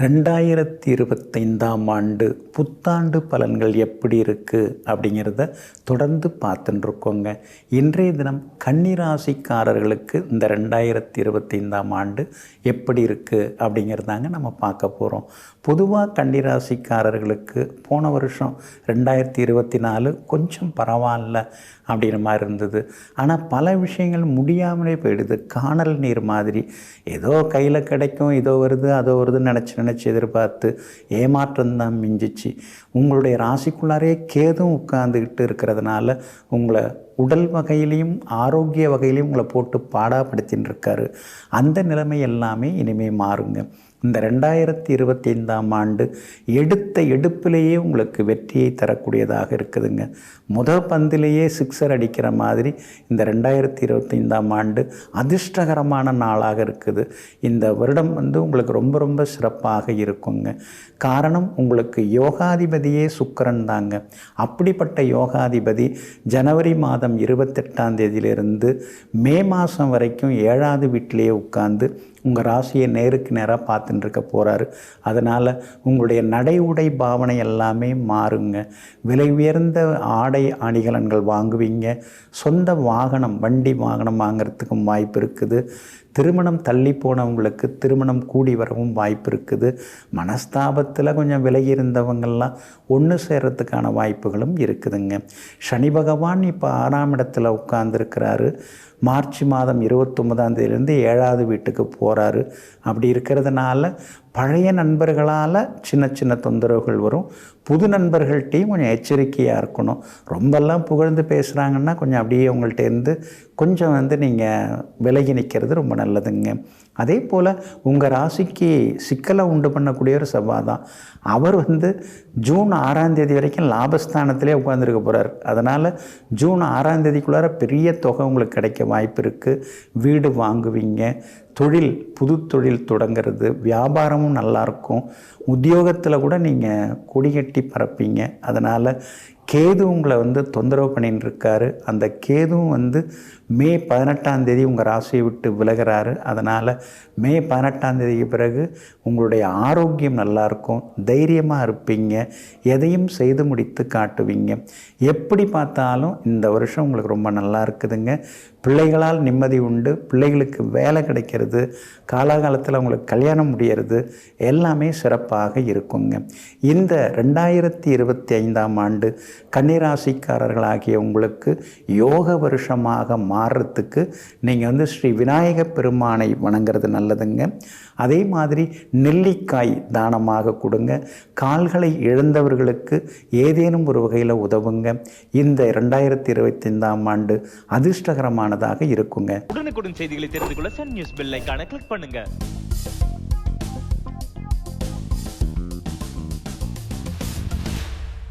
2025ஆம் ஆண்டு புத்தாண்டு பலன்கள் எப்படி இருக்குது அப்படிங்கிறத தொடர்ந்து பார்த்துட்டுருக்கோங்க. இன்றைய தினம் கன்னிராசிக்காரர்களுக்கு இந்த 2025ஆம் ஆண்டு எப்படி இருக்குது அப்படிங்கிறதாங்க நம்ம பார்க்க போகிறோம். பொதுவாக கன்னிராசிக்காரர்களுக்கு போன வருஷம் 2024 கொஞ்சம் பரவாயில்ல அப்படிங்கிற மாதிரி இருந்தது. ஆனால் பல விஷயங்கள் முடியாமலே போயிடுது. காணல் நீர் மாதிரி ஏதோ கையில் கிடைக்கும், இதோ வருது அதோ வருதுன்னு நினச்சி எதிர்பார்த்து ஏமாற்றம்தான் மிஞ்சிச்சு. உங்களுடைய ராசிக்குள்ளாரே கேதும் உட்கார்ந்துக்கிட்டு இருக்கிறதுனால உங்களை உடல் வகையிலையும் ஆரோக்கிய வகையிலையும் உங்களை போட்டு பாடாப்படுத்தின்னு இருக்காரு. அந்த நிலைமை எல்லாமே இனிமேல் மாறுங்க. இந்த 2025ஆம் ஆண்டு எடுத்த எடுப்பிலேயே உங்களுக்கு வெற்றியை தரக்கூடியதாக இருக்குதுங்க. முதல் பந்திலேயே சிக்ஸர் அடிக்கிற மாதிரி இந்த 2025ஆம் ஆண்டு அதிர்ஷ்டகரமான நாளாக இருக்குது. இந்த வருடம் உங்களுக்கு ரொம்ப ரொம்ப சிறப்பாக இருக்குங்க. காரணம், உங்களுக்கு யோகாதிபதியே சுக்கிரன் தாங்க. அப்படிப்பட்ட யோகாதிபதி ஜனவரி மாதம் 28ஆம் தேதியிலிருந்து மே மாதம் வரைக்கும் 7வது வீட்டிலேயே உட்கார்ந்து உங்கள் ராசியை நேருக்கு நேராக பார்த்துட்டு இருக்க போகிறாரு. அதனால் உங்களுடைய நடை உடை பாவனை எல்லாமே மாறுங்க. விலை உயர்ந்த ஆடை அணிகலன்கள் வாங்குவீங்க. சொந்த வாகனம் வண்டி வாகனம் வாங்கிறதுக்கும் வாய்ப்பு இருக்குது. திருமணம் தள்ளி போனவங்களுக்கு திருமணம் கூடி வரவும் வாய்ப்பு இருக்குது. மனஸ்தாபத்தில் கொஞ்சம் விலகி இருந்தவங்கள்லாம் ஒன்று சேர்கிறதுக்கான வாய்ப்புகளும் இருக்குதுங்க. சனி பகவான் இப்போ 6ஆம் இடத்துல உட்கார்ந்துருக்கிறாரு. மார்ச் மாதம் 29ஆம் தேதியிலேருந்து 7வது வீட்டுக்கு போகிறாரு. அப்படி இருக்கிறதுனால பழைய நண்பர்களால் சின்ன சின்ன தொந்தரவுகள் வரும். புது நண்பர்கள்ட்டையும் கொஞ்சம் எச்சரிக்கையாக இருக்கணும். ரொம்பலாம் புகழ்ந்து பேசுகிறாங்கன்னா கொஞ்சம் அப்படியே உங்கள்கிட்டேருந்து கொஞ்சம் நீங்கள் விலகி நிற்கிறது ரொம்ப நல்லதுங்க. அதே போல் உங்கள் ராசிக்கு சிக்கலை உண்டு பண்ணக்கூடிய ஒரு செவ்வாய் தான். அவர் ஜூன் 6ஆம் தேதி வரைக்கும் லாபஸ்தானத்திலே உட்காந்துருக்க போகிறார். அதனால் ஜூன் 6ஆம் தேதிக்குள்ளார பெரிய தொகை உங்களுக்கு கிடைக்க வாய்ப்பு இருக்குது. வீடு வாங்குவீங்க. தொழில், புது தொழில் தொடங்கிறது, வியாபாரமும் நல்லாயிருக்கும். உத்தியோகத்தில் கூட நீங்கள் கொடிகட்டி பறப்பீங்க. அதனால் கேது உங்களை தொந்தரவு பண்ணின்னு இருக்காரு. அந்த கேதுவும் மே 18ஆம் தேதி உங்கள் ராசியை விட்டு விலகிறாரு. அதனால் மே 18ஆம் தேதிக்கு பிறகு உங்களுடைய ஆரோக்கியம் நல்லாயிருக்கும். தைரியமாக இருப்பீங்க. எதையும் செய்து முடித்து காட்டுவீங்க. எப்படி பார்த்தாலும் இந்த வருஷம் உங்களுக்கு ரொம்ப நல்லா இருக்குதுங்க. பிள்ளைகளால் நிம்மதி உண்டு. பிள்ளைகளுக்கு வேலை கிடைக்கிறது. காலாகாலத்தில் உங்களுக்கு கல்யாணம் முடியறது எல்லாமே சிறப்பாக இருக்குங்க. இந்த 2025ஆம் ஆண்டு கன்னிராசிக்காரர்களாகிய உங்களுக்கு யோக வருஷமாக மாறுறதுக்கு நீங்கள் ஸ்ரீ விநாயக பெருமானை வணங்குறது நல்லதுங்க. அதே மாதிரி நெல்லிக்காய் தானமாக கொடுங்க. கால்களை இழந்தவர்களுக்கு ஏதேனும் ஒரு வகையில் உதவுங்க. இந்த 2025ஆம் ஆண்டு அதிர்ஷ்டகரமானதாக இருக்குங்க. உடனுக்குடன் செய்திகளை தெரிந்து கொள்ள சன் நியூஸ் பெல் ஐகானை கிளிக் பண்ணுங்க.